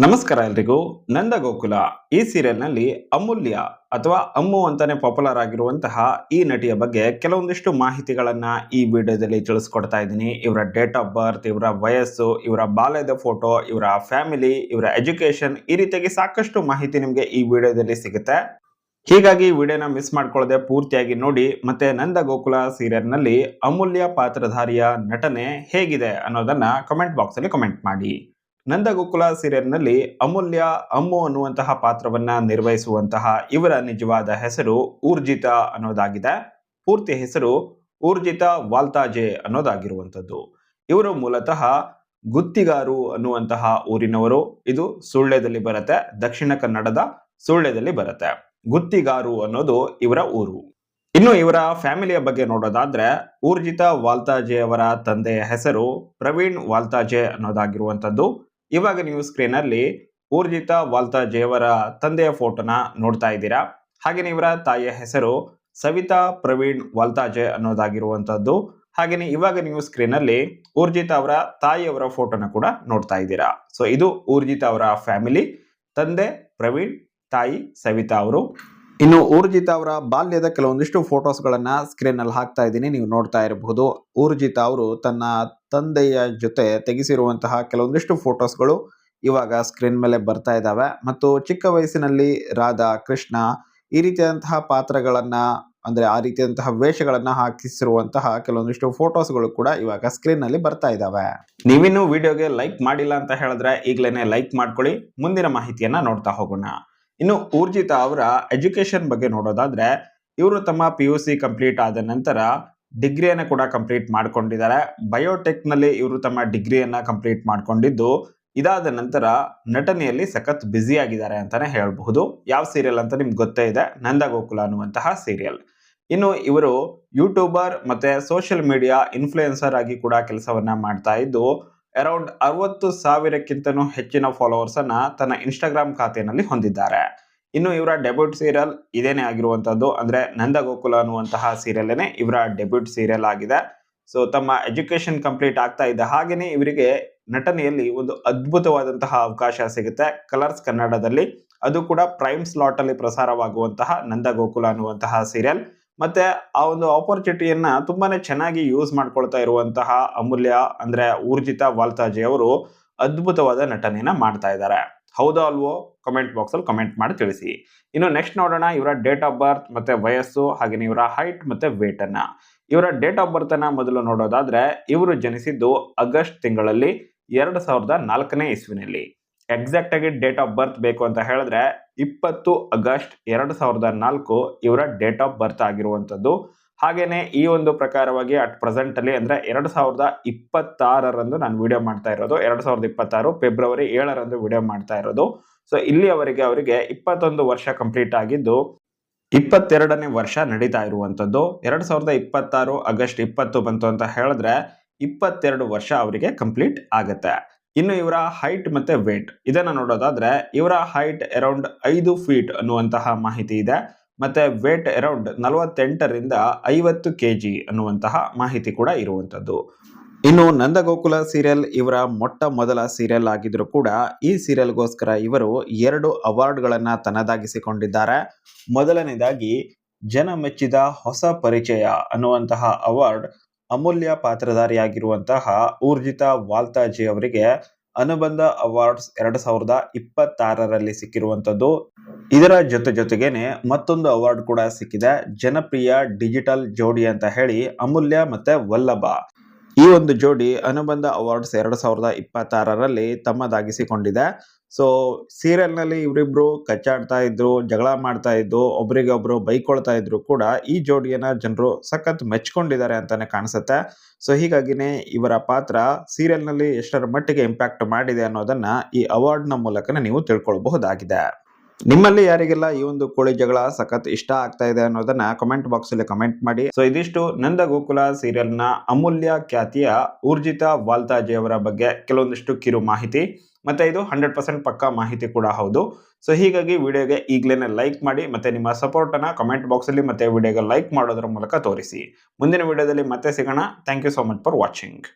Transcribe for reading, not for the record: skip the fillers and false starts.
ನಮಸ್ಕಾರ ಎಲ್ರಿಗೂ. ನಂದ ಗೋಕುಲ ಈ ಸೀರಿಯಲ್ ನಲ್ಲಿ ಅಮೂಲ್ಯ ಅಥವಾ ಅಮ್ಮು ಅಂತಾನೆ ಪಾಪ್ಯುಲರ್ ಆಗಿರುವಂತಹ ಈ ನಟಿಯ ಬಗ್ಗೆ ಕೆಲವೊಂದಿಷ್ಟು ಮಾಹಿತಿಗಳನ್ನ ಈ ವಿಡಿಯೋದಲ್ಲಿ ತಿಳಿಸ್ಕೊಡ್ತಾ ಇದ್ದೀನಿ. ಇವರ ಡೇಟ್ ಆಫ್ ಬರ್ತ್, ಇವರ ವಯಸ್ಸು, ಇವರ ಬಾಲ್ಯದ ಫೋಟೋ, ಇವರ ಫ್ಯಾಮಿಲಿ, ಇವರ ಎಜುಕೇಶನ್, ಈ ರೀತಿಯಾಗಿ ಸಾಕಷ್ಟು ಮಾಹಿತಿ ನಿಮಗೆ ಈ ವಿಡಿಯೋದಲ್ಲಿ ಸಿಗುತ್ತೆ. ಹೀಗಾಗಿ ವಿಡಿಯೋನ ಮಿಸ್ ಮಾಡ್ಕೊಳ್ಳದೆ ಪೂರ್ತಿಯಾಗಿ ನೋಡಿ. ಮತ್ತೆ ನಂದ ಗೋಕುಲ ಸೀರಿಯಲ್ ನಲ್ಲಿ ಅಮೂಲ್ಯ ಪಾತ್ರಧಾರಿಯ ನಟನೆ ಹೇಗಿದೆ ಅನ್ನೋದನ್ನ ಕಮೆಂಟ್ ಬಾಕ್ಸ್ ಅಲ್ಲಿ ಕಮೆಂಟ್ ಮಾಡಿ. ನಂದ ಗೋಕುಲ ಸೀರಿಯಲ್ ನಲ್ಲಿ ಅಮೂಲ್ಯ ಅಮ್ಮು ಅನ್ನುವಂತಹ ಪಾತ್ರವನ್ನ ನಿರ್ವಹಿಸುವಂತಹ ಇವರ ನಿಜವಾದ ಹೆಸರು ಊರ್ಜಿತಾ ಅನ್ನೋದಾಗಿದೆ. ಪೂರ್ತಿ ಹೆಸರು ಊರ್ಜಿತಾ ವಾಲ್ತಾಜೆ ಅನ್ನೋದಾಗಿರುವಂತದ್ದು. ಇವರು ಮೂಲತಃ ಗುತ್ತಿಗಾರು ಅನ್ನುವಂತಹ ಊರಿನವರು. ಇದು ಸುಳ್ಯದಲ್ಲಿ ಬರುತ್ತೆ, ದಕ್ಷಿಣ ಕನ್ನಡದ ಸುಳ್ಯದಲ್ಲಿ ಬರುತ್ತೆ. ಗುತ್ತಿಗಾರು ಅನ್ನೋದು ಇವರ ಊರು. ಇನ್ನು ಇವರ ಫ್ಯಾಮಿಲಿಯ ಬಗ್ಗೆ ನೋಡೋದಾದ್ರೆ, ಊರ್ಜಿತಾ ವಾಲ್ತಾಜೆ ಅವರ ತಂದೆಯ ಹೆಸರು ಪ್ರವೀಣ್ ವಾಲ್ತಾಜೆ ಅನ್ನೋದಾಗಿರುವಂತದ್ದು. ಇವಾಗ ನೀವು ಸ್ಕ್ರೀನ್ ಅಲ್ಲಿ ಊರ್ಜಿತಾ ವಾಲ್ತಾಜೆ ಅವರ ತಂದೆಯ ಫೋಟೋನ ನೋಡ್ತಾ ಇದ್ದೀರಾ. ಹಾಗೇನೆ ಇವರ ತಾಯಿಯ ಹೆಸರು ಸವಿತಾ ಪ್ರವೀಣ್ ವಾಲ್ತಾಜೆ ಅನ್ನೋದಾಗಿರುವಂತದ್ದು. ಹಾಗೇನೆ ಇವಾಗ ನೀವು ಸ್ಕ್ರೀನ್ ಅಲ್ಲಿ ಊರ್ಜಿತಾ ಅವರ ತಾಯಿಯವರ ಫೋಟೋನ ಕೂಡ ನೋಡ್ತಾ ಇದ್ದೀರಾ. ಸೊ ಇದು ಊರ್ಜಿತಾ ಅವರ ಫ್ಯಾಮಿಲಿ. ತಂದೆ ಪ್ರವೀಣ್, ತಾಯಿ ಸವಿತಾ ಅವರು. ಇನ್ನು ಊರ್ಜಿತಾ ಅವರ ಬಾಲ್ಯದ ಕೆಲವೊಂದಿಷ್ಟು ಫೋಟೋಸ್ ಗಳನ್ನ ಸ್ಕ್ರೀನ್ ಅಲ್ಲಿ ಹಾಕ್ತಾ ಇದ್ದೀನಿ, ನೀವು ನೋಡ್ತಾ ಇರಬಹುದು. ಊರ್ಜಿತಾ ಅವರು ತನ್ನ ತಂದೆಯ ಜೊತೆ ತೆಗೆಸಿರುವಂತಹ ಕೆಲವೊಂದಿಷ್ಟು ಫೋಟೋಸ್ಗಳು ಇವಾಗ ಸ್ಕ್ರೀನ್ ಮೇಲೆ ಬರ್ತಾ ಇದ್ದಾವೆ. ಮತ್ತು ಚಿಕ್ಕ ವಯಸ್ಸಿನಲ್ಲಿ ರಾಧಾ, ಕೃಷ್ಣ ಈ ರೀತಿಯಾದಂತಹ ಪಾತ್ರಗಳನ್ನ, ಅಂದ್ರೆ ಆ ರೀತಿಯಾದಂತಹ ವೇಷಗಳನ್ನ ಹಾಕಿಸಿರುವಂತಹ ಕೆಲವೊಂದಿಷ್ಟು ಫೋಟೋಸ್ಗಳು ಕೂಡ ಇವಾಗ ಸ್ಕ್ರೀನ್ ನಲ್ಲಿ ಬರ್ತಾ ಇದ್ದಾವೆ. ನೀವಿನ್ನು ವಿಡಿಯೋಗೆ ಲೈಕ್ ಮಾಡಿಲ್ಲ ಅಂತ ಹೇಳಿದ್ರೆ ಈಗಲೇ ಲೈಕ್ ಮಾಡ್ಕೊಳ್ಳಿ. ಮುಂದಿನ ಮಾಹಿತಿಯನ್ನ ನೋಡ್ತಾ ಹೋಗೋಣ. ಇನ್ನು ಊರ್ಜಿತಾ ಅವರ ಎಜುಕೇಶನ್ ಬಗ್ಗೆ ನೋಡೋದಾದ್ರೆ, ಇವರು ತಮ್ಮ PUC ಕಂಪ್ಲೀಟ್ ಆದ ನಂತರ ಡಿಗ್ರಿಯನ್ನ ಕೂಡ ಕಂಪ್ಲೀಟ್ ಮಾಡ್ಕೊಂಡಿದ್ದಾರೆ. ಬಯೋಟೆಕ್ ನಲ್ಲಿ ಇವರು ತಮ್ಮ ಡಿಗ್ರಿಯನ್ನ ಕಂಪ್ಲೀಟ್ ಮಾಡ್ಕೊಂಡಿದ್ದು, ಇದಾದ ನಂತರ ನಟನೆಯಲ್ಲಿ ಸಖತ್ ಬ್ಯುಸಿ ಆಗಿದ್ದಾರೆ ಅಂತಾನೆ ಹೇಳಬಹುದು. ಯಾವ ಸೀರಿಯಲ್ ಅಂತ ನಿಮ್ಗೆ ಗೊತ್ತೇ ಇದೆ, ನಂದ ಗೋಕುಲ ಅನ್ನುವಂತಹ ಸೀರಿಯಲ್. ಇನ್ನು ಇವರು ಯೂಟ್ಯೂಬರ್ ಮತ್ತೆ ಸೋಷಿಯಲ್ ಮೀಡಿಯಾ ಇನ್ಫ್ಲೂಯೆನ್ಸರ್ ಆಗಿ ಕೂಡ ಕೆಲಸವನ್ನ ಮಾಡ್ತಾ ಇದ್ದು, ಅರೌಂಡ್ 60,000ಕ್ಕಿಂತನೂ ಹೆಚ್ಚಿನ ಫಾಲೋವರ್ಸ್ ಅನ್ನ ತನ್ನ ಇನ್ಸ್ಟಾಗ್ರಾಮ್ ಖಾತೆಯಲ್ಲಿ ಹೊಂದಿದ್ದಾರೆ. ಇನ್ನು ಇವರ ಡೆಬ್ಯೂಟ್ ಸೀರಿಯಲ್ ಇದೇನೆ ಆಗಿರುವಂತದ್ದು, ಅಂದ್ರೆ ನಂದ ಗೋಕುಲ ಅನ್ನುವಂತಹ ಸೀರಿಯಲ್ನೇ ಇವರ ಡೆಬ್ಯೂಟ್ ಸೀರಿಯಲ್ ಆಗಿದೆ. ಸೊ ತಮ್ಮ ಎಜುಕೇಶನ್ ಕಂಪ್ಲೀಟ್ ಆಗ್ತಾ ಇದ್ದ ಹಾಗೇನೆ ಇವರಿಗೆ ನಟನೆಯಲ್ಲಿ ಒಂದು ಅದ್ಭುತವಾದಂತಹ ಅವಕಾಶ ಸಿಗುತ್ತೆ ಕಲರ್ಸ್ ಕನ್ನಡದಲ್ಲಿ. ಅದು ಕೂಡ ಪ್ರೈಮ್ ಸ್ಲಾಟ್ ಅಲ್ಲಿ ಪ್ರಸಾರವಾಗುವಂತಹ ನಂದ ಗೋಕುಲ ಅನ್ನುವಂತಹ ಸೀರಿಯಲ್. ಮತ್ತೆ ಆ ಒಂದು ಆಪರ್ಚುನಿಟಿಯನ್ನ ತುಂಬಾನೇ ಚೆನ್ನಾಗಿ ಯೂಸ್ ಮಾಡ್ಕೊಳ್ತಾ ಇರುವಂತಹ ಅಮೂಲ್ಯ ಅಂದ್ರೆ ಊರ್ಜಿತಾ ವಾಲ್ತಾಜೆ ಅವರು ಅದ್ಭುತವಾದ ನಟನೆಯನ್ನ ಮಾಡ್ತಾ ಇದ್ದಾರೆ. ಹೌದಾ ಅಲ್ವೋ? ಕಮೆಂಟ್ ಬಾಕ್ಸ್ ಅಲ್ಲಿ ಕಮೆಂಟ್ ಮಾಡಿ ತಿಳಿಸಿ. ಇನ್ನು ನೆಕ್ಸ್ಟ್ ನೋಡೋಣ ಇವರ ಡೇಟ್ ಆಫ್ ಬರ್ತ್ ಮತ್ತೆ ವಯಸ್ಸು, ಹಾಗೆ ಇವರ ಹೈಟ್ ಮತ್ತೆ ವೇಟ್ ಅನ್ನ. ಇವರ ಡೇಟ್ ಆಫ್ ಬರ್ತ್ ಅನ್ನ ಮೊದಲು ನೋಡೋದಾದ್ರೆ, ಇವರು ಜನಿಸಿದ್ದು ಆಗಸ್ಟ್ ತಿಂಗಳಲ್ಲಿ 2004ನೇ ಇಸ್ವಿನಲ್ಲಿ. ಎಕ್ಸಾಕ್ಟ್ ಆಗಿ ಡೇಟ್ ಆಫ್ ಬರ್ತ್ ಬೇಕು ಅಂತ ಹೇಳಿದ್ರೆ 20 ಆಗಸ್ಟ್ 2004 ಇವರ ಡೇಟ್ ಆಫ್ ಬರ್ತ್ ಆಗಿರುವಂತದ್ದು. ಹಾಗೇನೆ ಈ ಒಂದು ಪ್ರಕಾರವಾಗಿ ಅಟ್ ಪ್ರೆಸೆಂಟ್ ಅಲ್ಲಿ ಅಂದ್ರೆ 2026ರಂದು ನಾನು ವಿಡಿಯೋ ಮಾಡ್ತಾ ಇರೋದು. 2026 ಫೆಬ್ರವರಿ 7ರಂದು ವಿಡಿಯೋ ಮಾಡ್ತಾ ಇರೋದು. ಸೊ ಇಲ್ಲಿ ಅವರಿಗೆ 21 ವರ್ಷ ಕಂಪ್ಲೀಟ್ ಆಗಿದ್ದು, 22ನೇ ವರ್ಷ ನಡೀತಾ ಇರುವಂತದ್ದು. 2026 ಆಗಸ್ಟ್ 20 ಬಂತು ಅಂತ ಹೇಳಿದ್ರೆ 22 ವರ್ಷ ಅವರಿಗೆ ಕಂಪ್ಲೀಟ್ ಆಗುತ್ತೆ. ಇನ್ನು ಇವರ ಹೈಟ್ ಮತ್ತೆ ವೇಟ್ ಇದನ್ನ ನೋಡೋದಾದ್ರೆ, ಇವರ ಹೈಟ್ ಅರೌಂಡ್ 5 ಫೀಟ್ ಅನ್ನುವಂತಹ ಮಾಹಿತಿ ಇದೆ. ಮತ್ತೆ ವೇಟ್ ಅರೌಂಡ್ 48ರಿಂದ 50 kg ಅನ್ನುವಂತಹ ಮಾಹಿತಿ ಕೂಡ ಇರುವಂತದ್ದು. ಇನ್ನು ನಂದ ಗೋಕುಲ ಸೀರಿಯಲ್ ಇವರ ಮೊಟ್ಟ ಮೊದಲ ಸೀರಿಯಲ್ ಆಗಿದ್ರು ಕೂಡ ಈ ಸೀರಿಯಲ್ಗೋಸ್ಕರ ಇವರು 2 ಅವಾರ್ಡ್ಗಳನ್ನ ತನ್ನದಾಗಿಸಿಕೊಂಡಿದ್ದಾರೆ. ಮೊದಲನೇದಾಗಿ ಜನ ಮೆಚ್ಚಿದ ಹೊಸ ಪರಿಚಯ ಅನ್ನುವಂತಹ ಅವಾರ್ಡ್ ಅಮೂಲ್ಯ ಪಾತ್ರಧಾರಿಯಾಗಿರುವಂತಹ ಊರ್ಜಿತಾ ವಾಲ್ತಾಜೆ ಅವರಿಗೆ ಅನುಬಂಧ ಅವಾರ್ಡ್ಸ್ 2026ರಲ್ಲಿ ಸಿಕ್ಕಿರುವಂತದ್ದು. ಇದರ ಜೊತೆಗೇನೆ ಮತ್ತೊಂದು ಅವಾರ್ಡ್ ಕೂಡ ಸಿಕ್ಕಿದೆ, ಜನಪ್ರಿಯ ಡಿಜಿಟಲ್ ಜೋಡಿ ಅಂತ ಹೇಳಿ ಅಮೂಲ್ಯ ಮತ್ತೆ ವಲ್ಲಭ. ಈ ಒಂದು ಜೋಡಿ ಅನುಬಂಧ ಅವಾರ್ಡ್ಸ್ 2026ರಲ್ಲಿ ತಮ್ಮದಾಗಿಸಿಕೊಂಡಿದೆ. ಸೊ ಸೀರಿಯಲ್ ನಲ್ಲಿ ಇವರಿಬ್ರು ಕಚ್ಚಾಡ್ತಾ ಇದ್ರು, ಜಗಳ ಮಾಡ್ತಾ ಇದ್ರು, ಒಬ್ರಿಗೊಬ್ರು ಬೈಕೊಳ್ತಾ ಇದ್ರು ಕೂಡ ಈ ಜೋಡಿಯನ್ನ ಜನರು ಸಖತ್ ಮೆಚ್ಕೊಂಡಿದ್ದಾರೆ ಅಂತಾನೆ ಕಾಣಿಸುತ್ತೆ. ಸೊ ಹೀಗಾಗಿನೇ ಇವರ ಪಾತ್ರ ಸೀರಿಯಲ್ ನಲ್ಲಿ ಎಷ್ಟರ ಮಟ್ಟಿಗೆ ಇಂಪ್ಯಾಕ್ಟ್ ಮಾಡಿದೆ ಅನ್ನೋದನ್ನ ಈ ಅವಾರ್ಡ್ ನ ಮೂಲಕನೇ ನೀವು ತಿಳ್ಕೊಳ್ಬಹುದಾಗಿದೆ. ನಿಮ್ಮಲ್ಲಿ ಯಾರಿಗೆಲ್ಲ ಈ ಒಂದು ಕೋಳಿ ಜಗಳ ಸಖತ್ ಇಷ್ಟ ಆಗ್ತಾ ಇದೆ ಅನ್ನೋದನ್ನ ಕಮೆಂಟ್ ಬಾಕ್ಸ್ ಅಲ್ಲಿ ಕಮೆಂಟ್ ಮಾಡಿ. ಸೊ ಇದಿಷ್ಟು ನಂದ ಗೋಕುಲ ಸೀರಿಯಲ್ ನ ಅಮೂಲ್ಯ ಖ್ಯಾತಿಯ ಊರ್ಜಿತಾ ವಾಲ್ತಾಜೆ ಅವರ ಬಗ್ಗೆ ಕೆಲವೊಂದಿಷ್ಟು ಕಿರು ಮಾಹಿತಿ. ಮತ್ತೆ ಇದು 100% ಪಕ್ಕಾ ಮಾಹಿತಿ ಕೂಡ ಹೌದು. ಸೊ ಹೀಗಾಗಿ ವಿಡಿಯೋಗೆ ಈಗಲೇ ಲೈಕ್ ಮಾಡಿ, ಮತ್ತೆ ನಿಮ್ಮ ಸಪೋರ್ಟ್ ಅನ್ನ ಕಮೆಂಟ್ ಬಾಕ್ಸ್ ಅಲ್ಲಿ ಮತ್ತೆ ವಿಡಿಯೋಗೆ ಲೈಕ್ ಮಾಡೋದ್ರ ಮೂಲಕ ತೋರಿಸಿ. ಮುಂದಿನ ವಿಡಿಯೋದಲ್ಲಿ ಮತ್ತೆ ಸಿಗೋಣ. Thank you so much for watching.